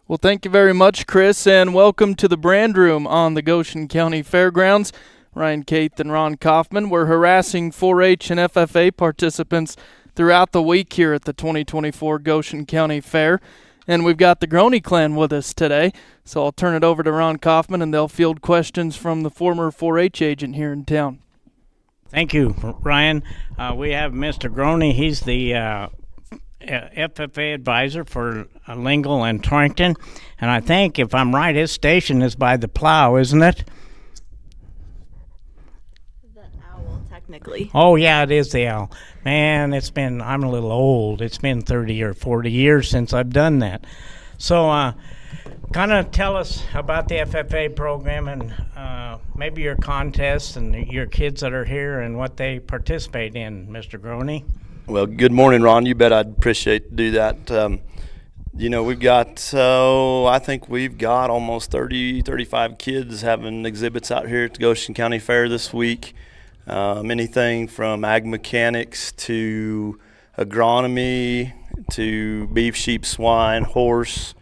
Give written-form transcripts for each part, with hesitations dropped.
Well, thank you very much, Chris, and welcome to the Brand Room on the Goshen County Fairgrounds. Ryan Caith and Ron Kaufman. We're harassing 4-H and FFA participants throughout the week here at the 2024 Goshen County Fair. And we've got the Groney clan with us today. So I'll turn it over to Ron Kaufman, and they'll field questions from the former 4-H agent here in town. Thank you, Ryan. We have Mr. Groney. He's the FFA advisor for Lingle and Torrington. And I think, if I'm right, his station is by the Plow, isn't it? The Owl, technically. Oh, yeah, it is the Owl. Man, I'm a little old. It's been 30 or 40 years since I've done that. So kind of tell us about the FFA program and maybe your contests and your kids that are here and what they participate in, Mr. Groney. Well, good morning, Ron. You bet I'd appreciate to do that. We've got, I think we've got almost 35 kids having exhibits out here at the Goshen County Fair this week. Anything from ag mechanics to agronomy to beef, sheep, swine, horse,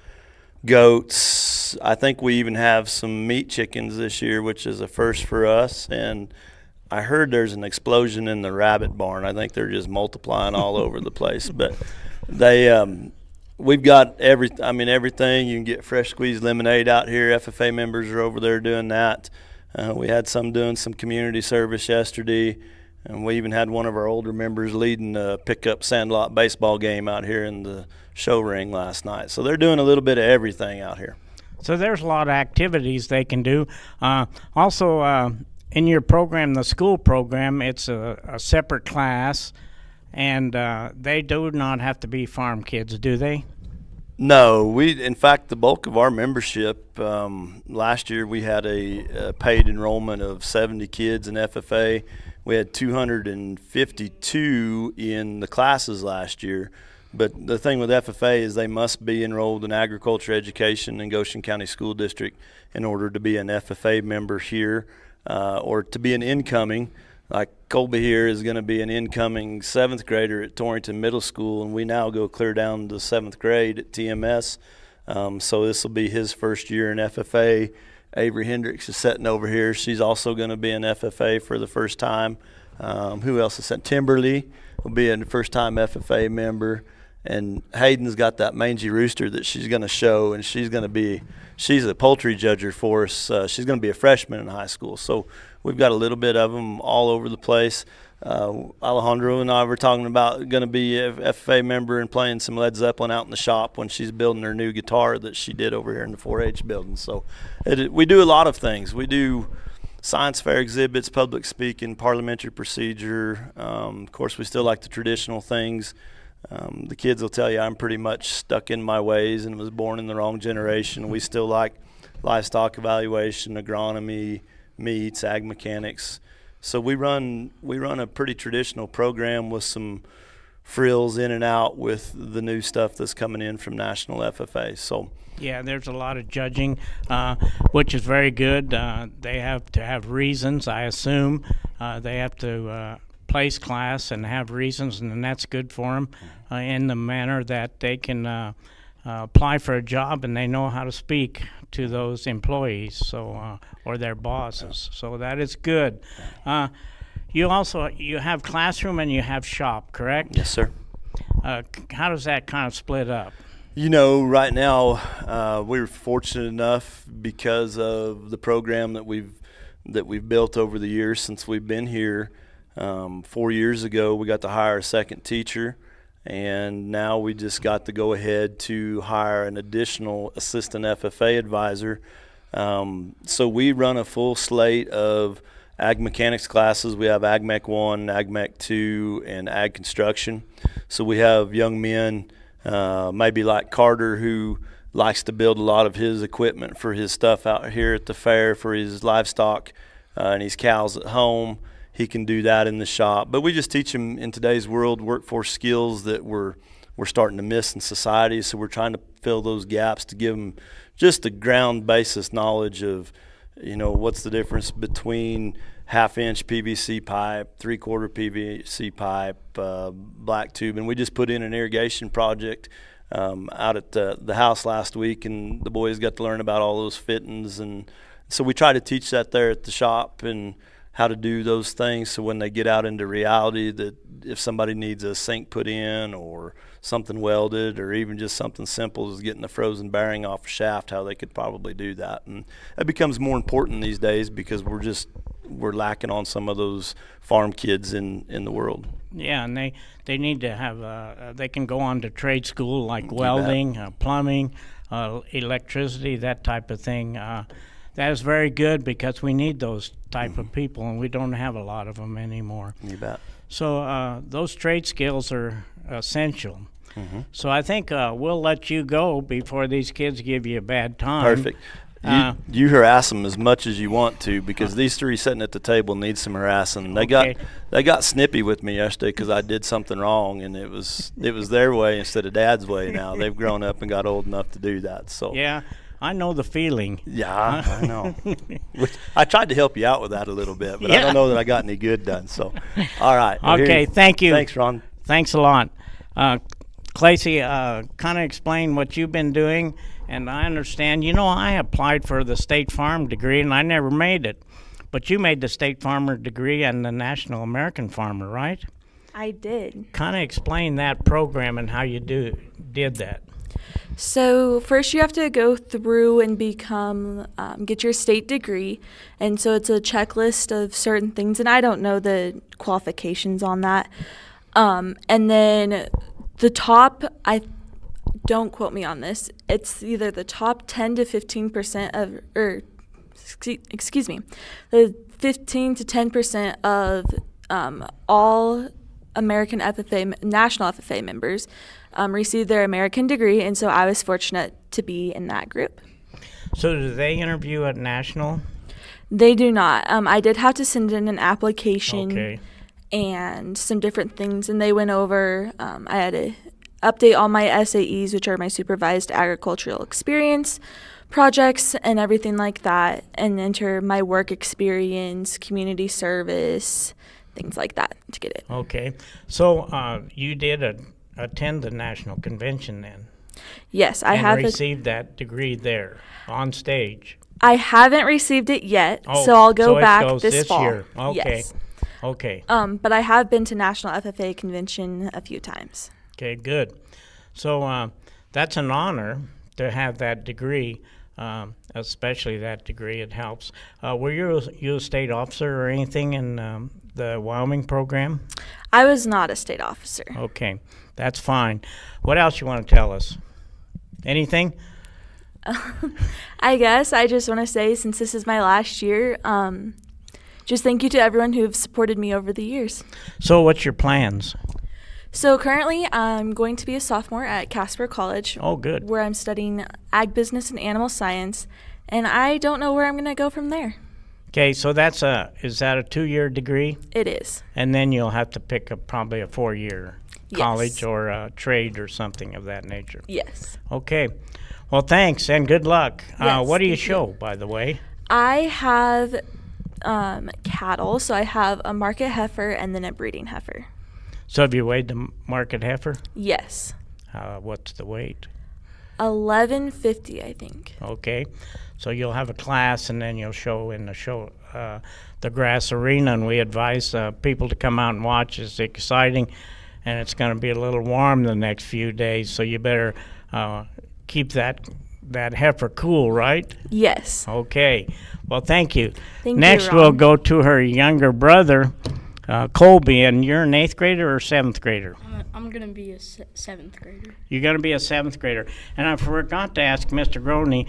goats. I think we even have some meat chickens this year, which is a first for us. And I heard there's an explosion in the rabbit barn. I think they're just multiplying all over the place. But we've got everything. You can get fresh squeezed lemonade out here. FFA members are over there doing that. We had some doing some community service yesterday, and we even had one of our older members leading a pickup sandlot baseball game out here in the show ring last night. So they're doing a little bit of everything out here. So there's a lot of activities they can do. Also, in your program, the school program, it's a separate class, and they do not have to be farm kids, do they? No, in fact, the bulk of our membership, last year we had a paid enrollment of 70 kids in FFA. We had 252 in the classes last year. But the thing with FFA is they must be enrolled in agriculture education in Goshen County School District in order to be an FFA member here, or to be an incoming. Like Colby here is going to be an incoming 7th grader at Torrington Middle School, and we now go clear down to 7th grade at TMS. So this will be his first year in FFA. Avery Hendricks is sitting over here. She's also going to be an FFA for the first time. Who else is sitting? Timberly will be a first-time FFA member. And Hayden's got that mangy rooster that she's going to show, and she's a poultry judger for us. She's going to be a freshman in high school. So we've got a little bit of them all over the place. Alejandro and I were talking about going to be a FFA member and playing some Led Zeppelin out in the shop when she's building her new guitar that she did over here in the 4-H building. So we do a lot of things. We do science fair exhibits, public speaking, parliamentary procedure. Of course, we still like the traditional things. The kids will tell you I'm pretty much stuck in my ways and was born in the wrong generation. We still like livestock evaluation, agronomy, meats, ag mechanics. So we run a pretty traditional program with some frills in and out with the new stuff that's coming in from National FFA. So yeah, there's a lot of judging, which is very good. They have to have reasons, I assume. They have to place class and have reasons, and that's good for them in the manner that they can apply for a job and they know how to speak to those employees, so or their bosses. So that is good. You have classroom and you have shop, correct? Yes, sir. How does that kind of split up? Right now we're fortunate enough because of the program that we've built over the years since we've been here. 4 years ago, we got to hire a second teacher, and now we just got to go ahead to hire an additional assistant FFA advisor. So we run a full slate of ag mechanics classes. We have Ag Mech 1, Ag Mech 2, and Ag Construction. So we have young men, maybe like Carter, who likes to build a lot of his equipment for his stuff out here at the fair for his livestock and his cows at home. He can do that in the shop. But we just teach him in today's world workforce skills that we're starting to miss in society. So we're trying to fill those gaps to give them just the ground basis knowledge of, what's the difference between half-inch PVC pipe, three-quarter PVC pipe, black tube. And we just put in an irrigation project out at the house last week, and the boys got to learn about all those fittings, and so we try to teach that there at the shop and how to do those things, so when they get out into reality, that if somebody needs a sink put in or something welded, or even just something simple as getting the frozen bearing off a shaft, how they could probably do that. And it becomes more important these days because we're lacking on some of those farm kids in the world. Yeah, and they need to have they can go on to trade school like welding, plumbing, electricity, that type of thing. That is very good because we need those type of people, and we don't have a lot of them anymore. You bet. So those trade skills are essential. So I think we'll let you go before these kids give you a bad time. Perfect. You harass them as much as you want to, because these three sitting at the table need some harassing. They got snippy with me yesterday because I did something wrong, and it was their way instead of Dad's way. Now they've grown up and got old enough to do that. So yeah, I know the feeling. Yeah, I know. I tried to help you out with that a little bit, but I don't know that I got any good done. So, all right. Okay, thank you. Thanks, Ron. Thanks a lot. Clacy, kind of explain what you've been doing, and I understand, I applied for the State Farm degree, and I never made it. But you made the State Farmer degree and the National American Farmer, right? I did. Kind of explain that program and how you did that. So first you have to go through and get your state degree. And so it's a checklist of certain things, and I don't know the qualifications on that. And then the top, don't quote me on this, it's either the top 10 to 15% of, the 15 to 10% of all American FFA, national FFA members receive their American degree, and so I was fortunate to be in that group. So do they interview at national? They do not. I did have to send in an application. Okay. And some different things, and they went over, I had to update all my SAEs, which are my supervised agricultural experience projects and everything like that, and enter my work experience, community service, things like that to get it. Okay. So you did attend the national convention then? Yes, I have received that degree there on stage. I haven't received it yet, so I'll go back this fall. Year. Okay. Yes. Okay. But I have been to National FFA Convention a few times. Okay, good. So that's an honor to have that degree, especially that degree. It helps. Were you a state officer or anything in the Wyoming program? I was not a state officer. Okay, that's fine. What else you want to tell us? Anything? I guess I just want to say, since this is my last year, just thank you to everyone who've supported me over the years. So what's your plans? So currently I'm going to be a sophomore at Casper College. Oh, good. Where I'm studying ag business and animal science, and I don't know where I'm going to go from there. Okay, so is that a 2-year degree? It is. And then you'll have to pick up probably a 4-year college Yes. or a trade or something of that nature. Yes. Okay. Well, thanks and good luck. Yes, what do you thank show, by the way? I have cattle, so I have a market heifer and then a breeding heifer. So have you weighed the market heifer? Yes. What's the weight? 1150, I think. Okay. So you'll have a class, and then you'll show in the grass arena, and we advise people to come out and watch. It's exciting, and it's going to be a little warm the next few days, so you better keep that heifer cool, right? Yes. Okay. Well, thank you. Thank Next, you, Ron. we'll go to her younger brother, Colby, and you're an 8th grader or 7th grader? I'm going to be a 7th grader. You're going to be a 7th grader. And I forgot to ask Mr. Groney,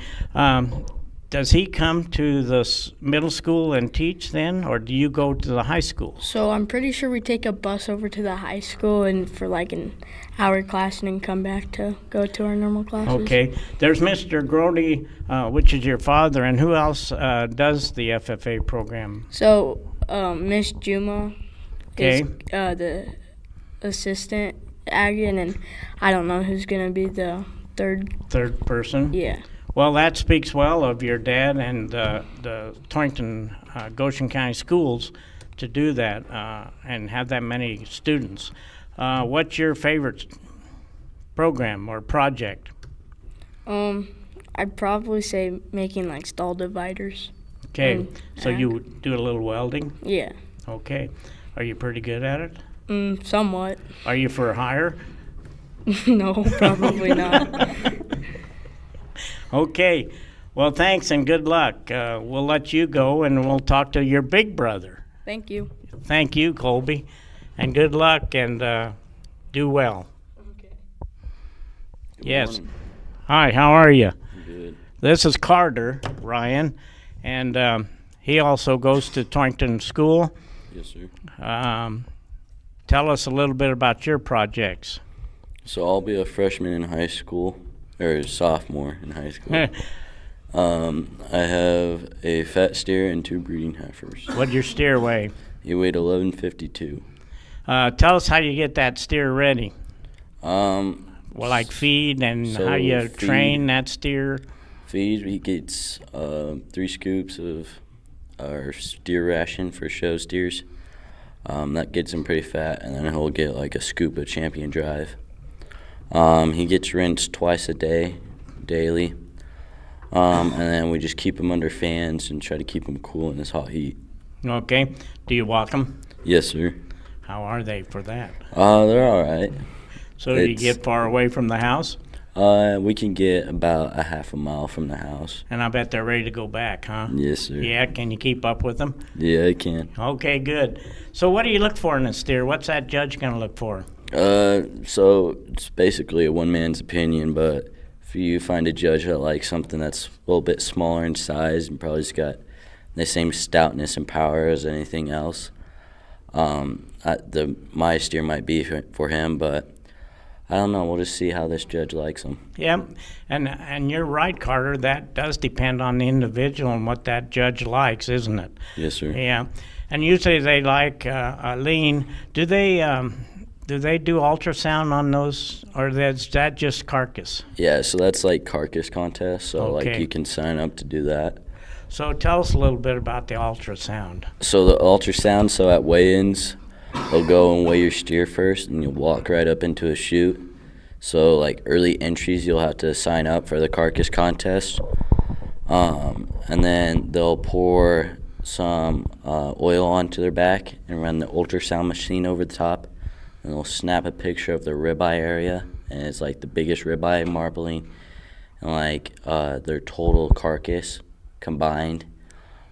does he come to the middle school and teach then, or do you go to the high school? So I'm pretty sure we take a bus over to the high school and for like an hour class and then come back to go to our normal classes. Okay. There's Mr. Groney, which is your father, and who else does the FFA program? So Miss Juma Okay. is the assistant Aggie, and then I don't know who's going to be the third person? Yeah. Well, that speaks well of your dad and the Torrington Goshen County Schools to do that and have that many students. What's your favorite program or project? I'd probably say making like stall dividers. Okay, so you do a little welding? Yeah. Okay. Are you pretty good at it? Somewhat. Are you for hire? No, probably not. Okay. Well, thanks and good luck. We'll let you go and we'll talk to your big brother. Thank you. Thank you, Colby. And good luck and do well. Okay. Yes. Morning. Hi, how are you? Good. This is Carter, Ryan, and he also goes to Torrington School. Yes, sir. Tell us a little bit about your projects. So I'll be a freshman in high school, or sophomore in high school. I have a fat steer and 2 breeding heifers. What'd your steer weigh? He weighed 1152. Tell us how you get that steer ready. Well, Well, like feed and So how you feed- train that steer. feed, he gets 3 scoops of our steer ration for show steers. That gets him pretty fat, and then he'll get like a scoop of Champion Drive. He gets rinsed twice a day, daily. And then we just keep him under fans and try to keep him cool in this hot heat. Okay. Do you walk them? Yes, sir. How are they for that? They're all right. So do you It's- get far away from the house? We can get about a half a mile from the house. And I bet they're ready to go back, huh? Yes, sir. Yeah, can you keep up with them? Yeah, I can. Okay, good. So what do you look for in a steer? What's that judge going to look for? So it's basically a one man's opinion, but if you find a judge that likes something that's a little bit smaller in size and probably just got the same stoutness and power as anything else, my steer might be for him, but I don't know. We'll just see how this judge likes him. Yeah, and you're right, Carter. That does depend on the individual and what that judge likes, isn't it? Yes, sir. Yeah, and usually they like lean. Do they do ultrasound on those, or is that just carcass? Yeah, so that's like carcass contest, so like Okay. you can sign up to do that. So tell us a little bit about the ultrasound. So the ultrasound, so at weigh-ins, they'll go and weigh your steer first, and you'll walk right up into a chute. So like early entries, you'll have to sign up for the carcass contest, and then they'll pour some oil onto their back and run the ultrasound machine over the top, and they'll snap a picture of their ribeye area, and it's like the biggest ribeye marbling, and like their total carcass combined,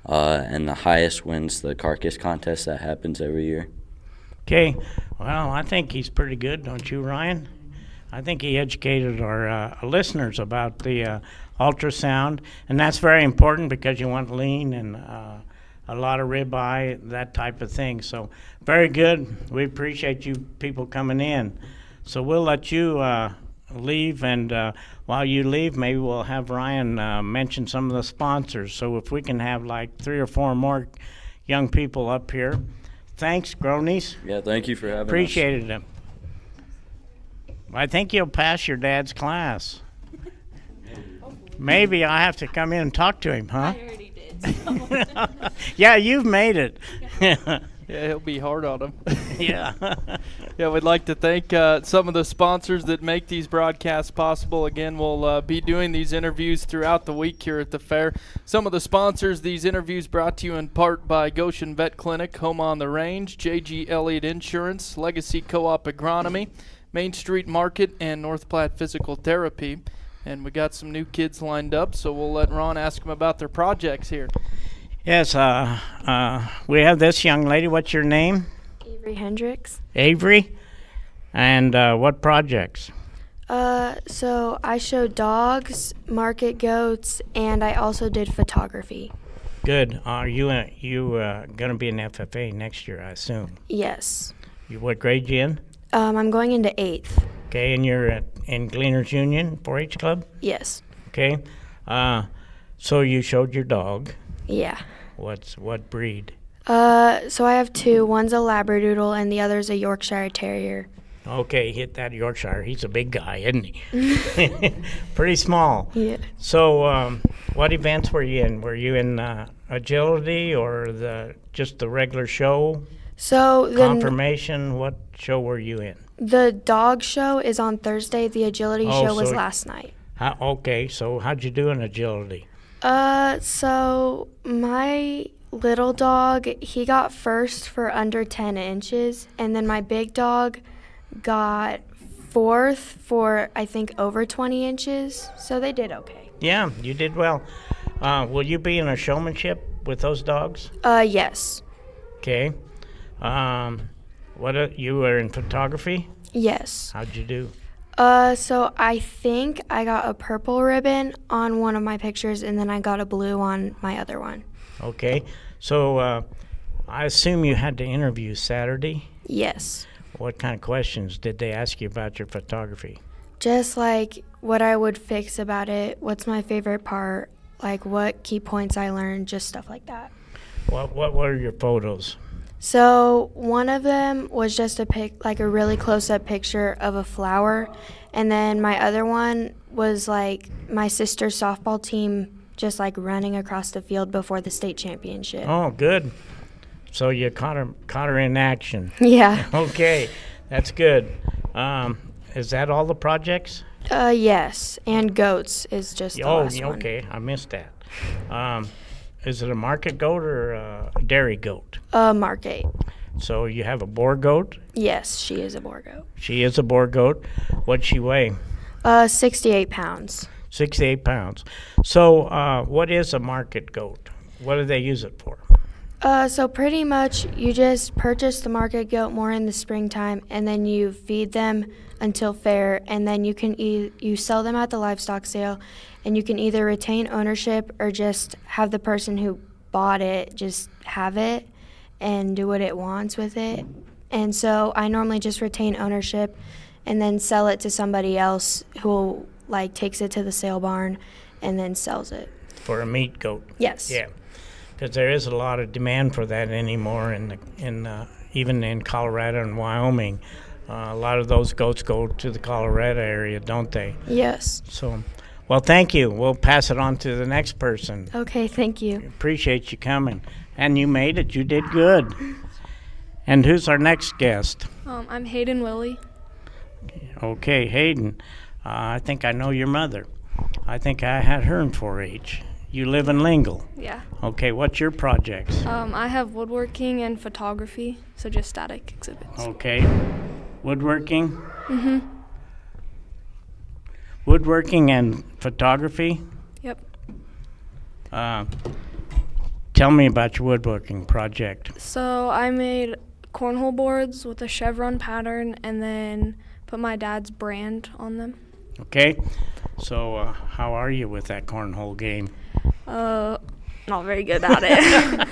and the highest wins the carcass contest that happens every year. Okay, well, I think he's pretty good, don't you, Ryan? I think he educated our listeners about the ultrasound, and that's very important because you want lean and a lot of ribeye, that type of thing. So very good. We appreciate you people coming in. So we'll let you leave, and while you leave, maybe we'll have Ryan mention some of the sponsors. So if we can have like 3 or 4 more young people up here. Thanks, Gronies. Yeah, thank you for having us. Appreciated it. I think you'll pass your dad's class. Maybe I have to come in and talk to him, huh? I already did. Yeah, you've made it. Yeah, he'll be hard on him. Yeah. Yeah, we'd like to thank some of the sponsors that make these broadcasts possible. Again, we'll be doing these interviews throughout the week here at the fair. Some of the sponsors, these interviews brought to you in part by Goshen Vet Clinic, Home on the Range, J.G. Elliott Insurance, Legacy Co-op Agronomy, Main Street Market, and North Platte Physical Therapy. And we got some new kids lined up, so we'll let Ron ask them about their projects here. Yes, we have this young lady. What's your name? Avery Hendricks. Avery. And what projects? So I showed dogs, market goats, and I also did photography. Good. Are you going to be an FFA next year, I assume? Yes. What grade you in? I'm going into 8th. Okay, and you're in Gleaners Union 4-H Club? Yes. Okay. So you showed your dog. Yeah. What breed? So I have 2. One's a Labradoodle and the other's a Yorkshire Terrier. Okay, hit that Yorkshire. He's a big guy, isn't he? Pretty small. Yeah. So, what events were you in? Were you in agility or just the regular show? So Confirmation? What show were you in? The dog show is on Thursday. The agility Oh, show was so- last night. Okay, so how'd you do in agility? So my little dog, he got first for under 10 inches, and then my big dog got fourth for, I think, over 20 inches. So they did okay. Yeah, you did well. Will you be in a showmanship with those dogs? Yes. Okay. You were in photography? Yes. How'd you do? So I think I got a purple ribbon on one of my pictures, and then I got a blue on my other one. Okay. So I assume you had to interview Saturday. Yes. What kind of questions did they ask you about your photography? Just like what I would fix about it, what's my favorite part, like what key points I learned, just stuff like that. What were your photos? So one of them was just like a really close-up picture of a flower, and then my other one was like my sister's softball team just like running across the field before the state championship. Oh, good. So you caught her in action. Yeah. Okay, that's good. Is that all the projects? Yes, and goats is just the last one. Okay, I missed that. Is it a market goat or a dairy goat? Market. So you have a boar goat? Yes, she is a boar goat. She is a boar goat. What'd she weigh? 68 pounds. 68 pounds. So what is a market goat? What do they use it for? So pretty much you just purchase the market goat more in the springtime, and then you feed them until fair, and then you can you sell them at the livestock sale, and you can either retain ownership or just have the person who bought it just have it and do what it wants with it. And so I normally just retain ownership and then sell it to somebody else who like takes it to the sale barn and then sells it. For a meat goat? Yes. Yeah, because there is a lot of demand for that anymore, even in Colorado and Wyoming. A lot of those goats go to the Colorado area, don't they? Yes. So, well, thank you. We'll pass it on to the next person. Okay, thank you. Appreciate you coming. And you made it. You did good. And who's our next guest? I'm Hayden Willie. Okay, Hayden. I think I know your mother. I think I had her in 4-H. You live in Lingle. Yeah. Okay, what's your projects? I have woodworking and photography, so just static exhibits. Okay. Woodworking? Mm-hmm. Woodworking and photography? Yep. Tell me about your woodworking project. So I made cornhole boards with a chevron pattern and then put my dad's brand on them. Okay. So how are you with that cornhole game? Not very good at it.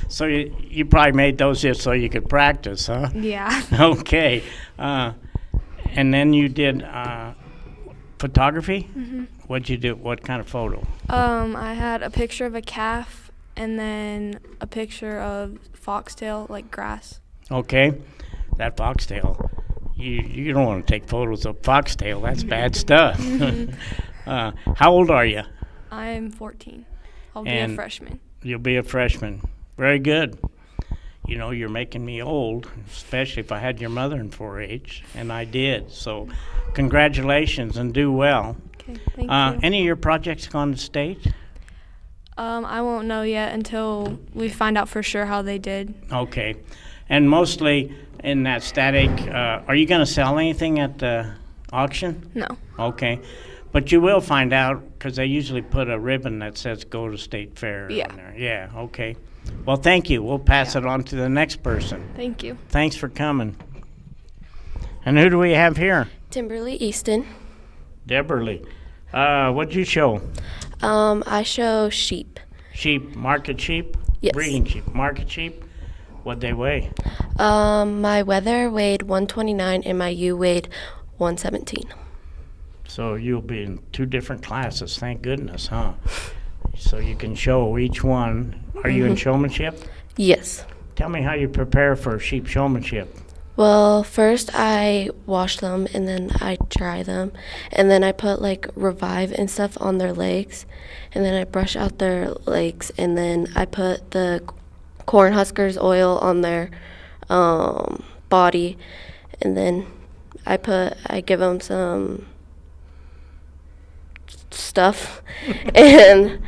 So you probably made those just so you could practice, huh? Yeah. Okay. And then you did photography? Mm-hmm. What'd you do? What kind of photo? I had a picture of a calf and then a picture of foxtail, like grass. Okay. That foxtail. You don't want to take photos of foxtail. That's bad stuff. How old are you? I'm 14. I'll be And a freshman. You'll be a freshman. Very good. You know, you're making me old, especially if I had your mother in 4-H, and I did. So congratulations and do well. Okay, thank you. Any of your projects gone to state? I won't know yet until we find out for sure how they did. Okay. And mostly in that static, are you going to sell anything at the auction? No. Okay. But you will find out because they usually put a ribbon that says go to state fair Yeah. on there. Yeah, okay. Well, thank you. We'll pass it on to the next person. Thank you. Thanks for coming. And who do we have here? Timberly Easton. Deborah. What'd you show? I show sheep. Sheep, market sheep? Yes. Breeding sheep, market sheep? What'd they weigh? My weather weighed 129 and my ewe weighed 117. So you'll be in 2 different classes, thank goodness, huh? So you can show each one. Are you in showmanship? Yes. Tell me how you prepare for sheep showmanship. Well, first I wash them and then I dry them. And then I put like Revive and stuff on their legs. And then I brush out their legs. And then I put the Cornhuskers oil on their body. And then I give them some stuff, and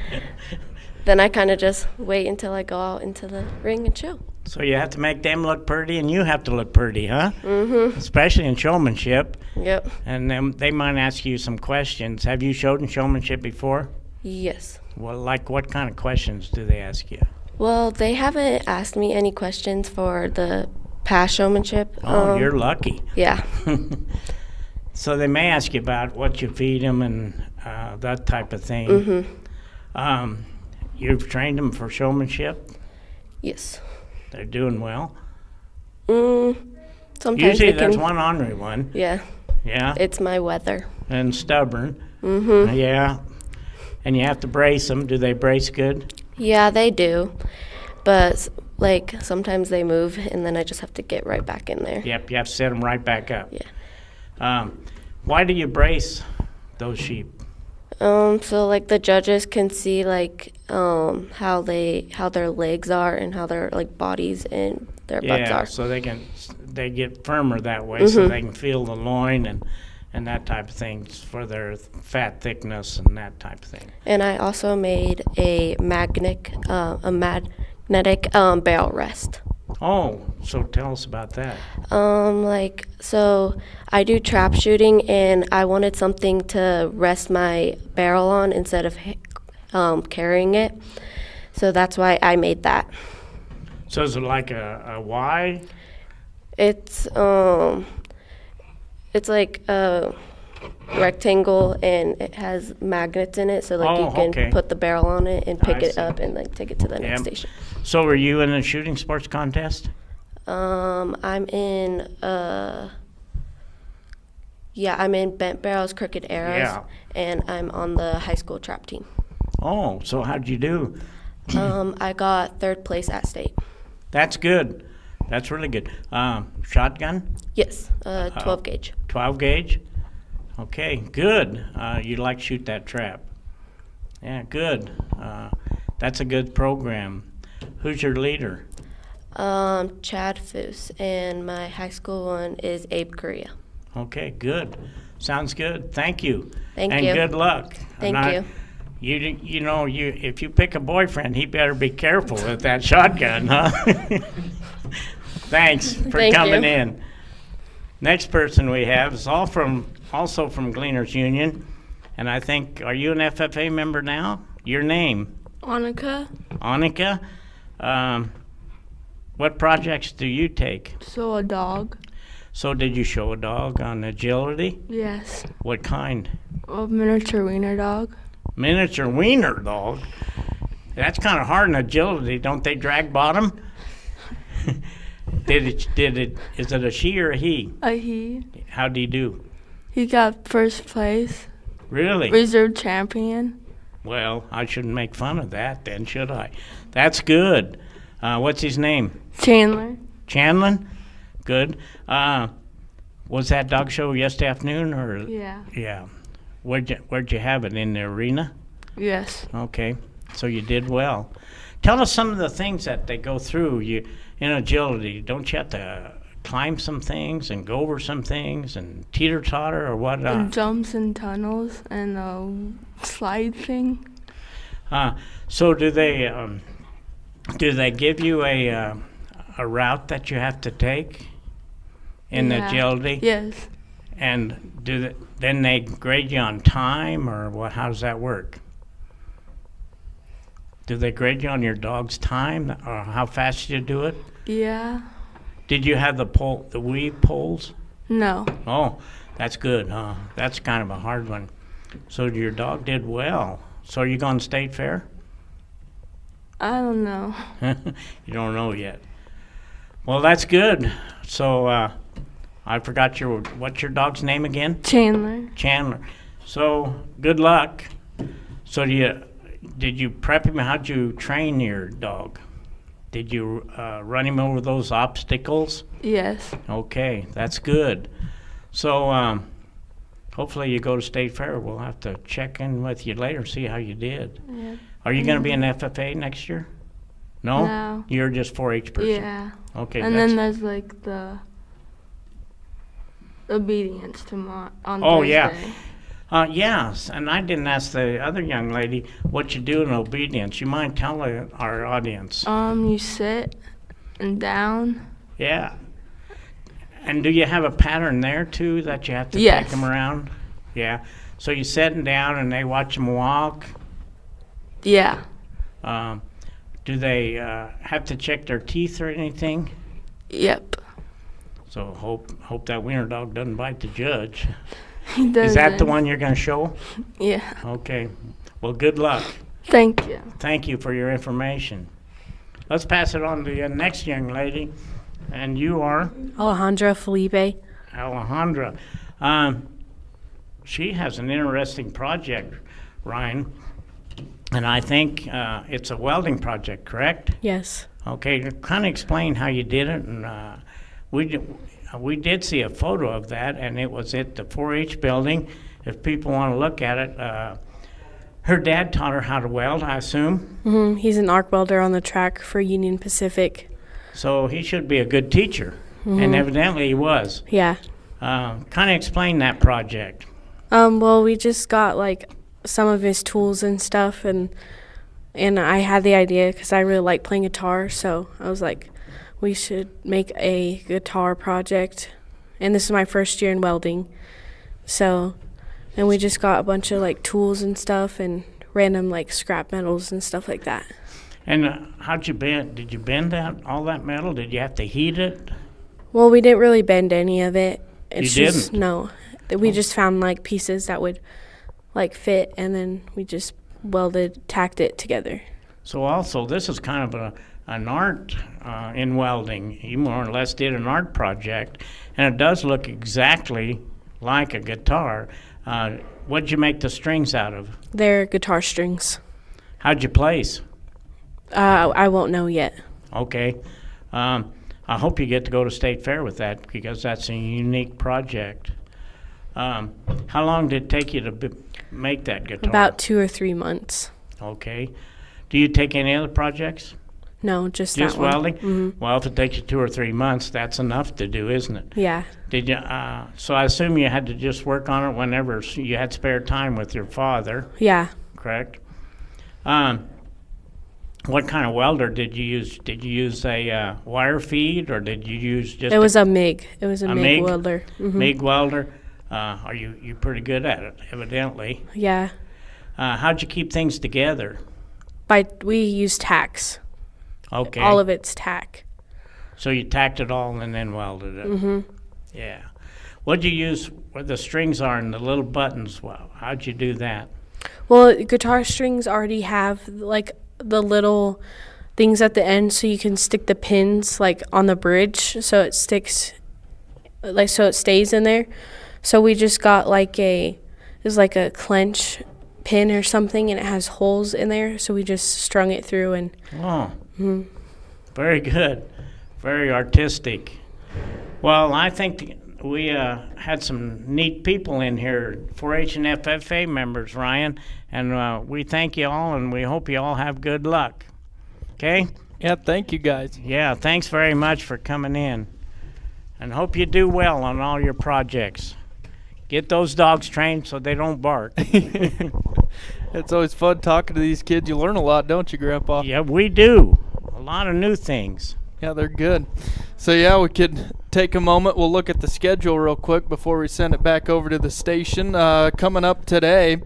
then I kind of just wait until I go out into the ring and show. So you have to make them look pretty, and you have to look pretty, huh? Mm-hmm. Especially in showmanship. Yep. And then they might ask you some questions. Have you showed in showmanship before? Yes. Well, like what kind of questions do they ask you? Well, they haven't asked me any questions for the past showmanship. Oh, you're lucky. Yeah. So they may ask you about what you feed them and that type of thing. Mm-hmm. You've trained them for showmanship? Yes. They're doing well? Sometimes Usually they there's can, one ornery one. Yeah. Yeah? It's my weather. And stubborn. Mm-hmm. Yeah. And you have to brace them. Do they brace good? Yeah, they do. But, like, sometimes they move, and then I just have to get right back in there. Yep, you have to set them right back up. Yeah. Why do you brace those sheep? So, like, the judges can see, like, how their legs are and how their, like, bodies and their butts Yeah, are. so they get firmer that way, so they can feel the loin and that type of thing for their fat thickness and that type of thing. And I also made a magnetic barrel rest. Oh, so tell us about that. So I do trap shooting, and I wanted something to rest my barrel on instead of carrying it. So that's why I made that. So is it like a Y? It's like a rectangle, and it has magnets in it, so like you can okay. put the barrel on it and pick I it see. up and like take it to the next Yep. station. So were you in a shooting sports contest? I'm in I'm in bent barrels, crooked arrows, Yeah. and I'm on the high school trap team. Oh, so how'd you do? I got 3rd place at state. That's good. That's really good. Shotgun? Yes, 12 gauge. 12 gauge? Okay, good. You like to shoot that trap. Yeah, good. That's a good program. Who's your leader? Chad Foose, and my high school one is Abe Correa. Okay, good. Sounds good. Thank you. Thank and you. good luck. Thank And you. If you pick a boyfriend, he better be careful with that shotgun, huh? Thanks for Thank coming you. in. Next person we have is also from Gleaners Union, and I think, are you an FFA member now? Your name? Annika. Annika? What projects do you take? So a dog. So did you show a dog on agility? Yes. What kind? A miniature wiener dog. Miniature wiener dog? That's kind of hard in agility. Don't they drag bottom? Is it a she or a he? A he. How'd he do? He got 1st place. Really? Reserve champion. Well, I shouldn't make fun of that then, should I? That's good. What's his name? Chandler. Chandlin? Good. Was that dog show yesterday afternoon or? Yeah. Yeah. Where'd you have it, in the arena? Yes. Okay. So you did well. Tell us some of the things that they go through. In agility, don't you have to climb some things and go over some things and teeter-totter or what? And jumps and tunnels and a slide thing. So do they give you a route that you have to take in Yeah. agility? Yes. And then they grade you on time, or what? How does that work? Do they grade you on your dog's time, or how fast you do it? Yeah. Did you have the weave poles? No. Oh, that's good. That's kind of a hard one. So your dog did well. So are you going to state fair? I don't know. You don't know yet. Well, that's good. So I forgot what's your dog's name again? Chandler. Chandler. So good luck. So did you prep him? How'd you train your dog? Did you run him over those obstacles? Yes. Okay, that's good. So hopefully you go to state fair. We'll have to check in with you later and see how you did. Yeah. Are you going to be an FFA next year? No? No. You're just 4-H person? Yeah. Okay. And then there's like the obedience on Oh, Thursday. yeah. Yes, and I didn't ask the other young lady what you do in obedience. You mind telling our audience? You sit and down. Yeah. And do you have a pattern there, too, that you have to Yes. take them around? Yeah. So you sitting down and they watch them walk? Yeah. Do they have to check their teeth or anything? Yep. So hope that wiener dog doesn't bite the judge. He does. Is that the one you're going to show? Yeah. Okay. Well, good luck. Thank you. Thank you for your information. Let's pass it on to the next young lady. And you are? Alejandra Felipe. Alejandra. She has an interesting project, Ryan. And I think it's a welding project, correct? Yes. Okay, kind of explain how you did it. And we did see a photo of that, and it was at the 4-H building. If people want to look at it, her dad taught her how to weld, I assume. He's an arc welder on the track for Union Pacific. So he should be a good teacher, and evidently he was. Yeah. Kind of explain that project. Well, we just got like some of his tools and stuff, and I had the idea because I really like playing guitar, so I was like, we should make a guitar project. And this is my first year in welding, so, and we just got a bunch of like tools and stuff and random like scrap metals and stuff like that. And how'd you bend? Did you bend all that metal? Did you have to heat it? Well, we didn't really bend any of it. It's You just, didn't? No. We just found like pieces that would like fit, and then we just tacked it together. So also, this is kind of an art in welding. You more or less did an art project, and it does look exactly like a guitar. What'd you make the strings out of? They're guitar strings. How'd you place? I won't know yet. Okay. I hope you get to go to State Fair with that, because that's a unique project. How long did it take you to make that guitar? About 2 or 3 months. Okay. Do you take any other projects? No, just Just that one. welding? Mhm. Well, if it takes you 2 or 3 months, that's enough to do, isn't it? Yeah. Did you? So I assume you had to just work on it whenever you had spare time with your father, Yeah. correct? What kind of welder did you use? Did you use a wire feed, or did you use just It was a MIG. It was a a MIG MIG? welder. MIG welder? Are you pretty good at it, evidently? Yeah. How'd you keep things together? We used tacks. Okay. All of it's tack. So you tacked it all and then welded it. Yeah. What'd you use where the strings are and the little buttons? Well, how'd you do that? Well, guitar strings already have like the little things at the end, so you can stick the pins like on the bridge, so it sticks, like so it stays in there. So we just got like it's like a clench pin or something, and it has holes in there. So we just strung it through and. Oh, very good. Very artistic. Well, I think we had some neat people in here, 4-H and FFA members, Ryan, and we thank you all, and we hope you all have good luck. Okay? Yeah, thank you guys. Yeah, thanks very much for coming in, and hope you do well on all your projects. Get those dogs trained so they don't bark. It's always fun talking to these kids. You learn a lot, don't you, Grandpa? Yeah, we do. A lot of new things. Yeah, they're good. So, yeah, we could take a moment. We'll look at the schedule real quick before we send it back over to the station. Coming up today,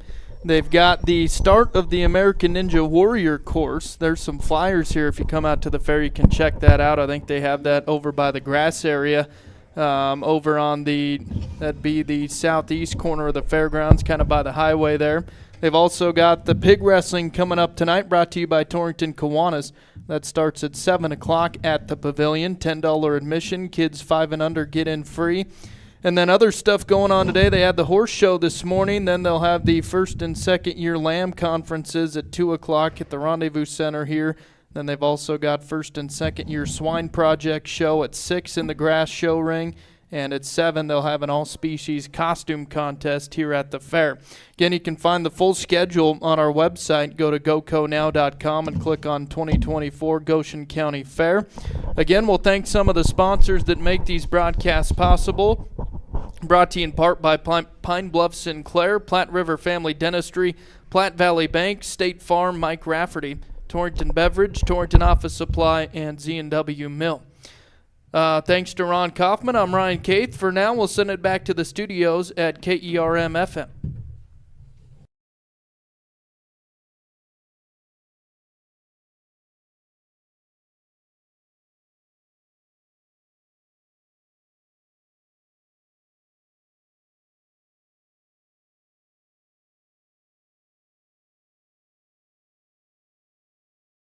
they've got the start of the American Ninja Warrior course. There's some flyers here. If you come out to the fair, you can check that out. I think they have that over by the grass area, over on that'd be the southeast corner of the fairgrounds, kind of by the highway there. They've also got the pig wrestling coming up tonight, brought to you by Torrington Kiwanis. That starts at 7 o'clock at the pavilion. $10 admission. Kids 5 and under get in free. And then other stuff going on today. They had the horse show this morning. Then they'll have the first and second year lamb conferences at 2 o'clock at the Rendezvous Center here. Then they've also got first and second year swine project show at 6 in the grass show ring. And at 7, they'll have an all-species costume contest here at the fair. Again, you can find the full schedule on our website. Go to goconow.com and click on 2024 Goshen County Fair. Again, we'll thank some of the sponsors that make these broadcasts possible. Brought to you in part by Pine Bluff Sinclair, Platte River Family Dentistry, Platte Valley Bank, State Farm, Mike Rafferty, Torrington Beverage, Torrington Office Supply, and Z&W Mill. Thanks to Ron Kaufman, I'm Ryan Caith. For now, we'll send it back to the studios at KERM FM.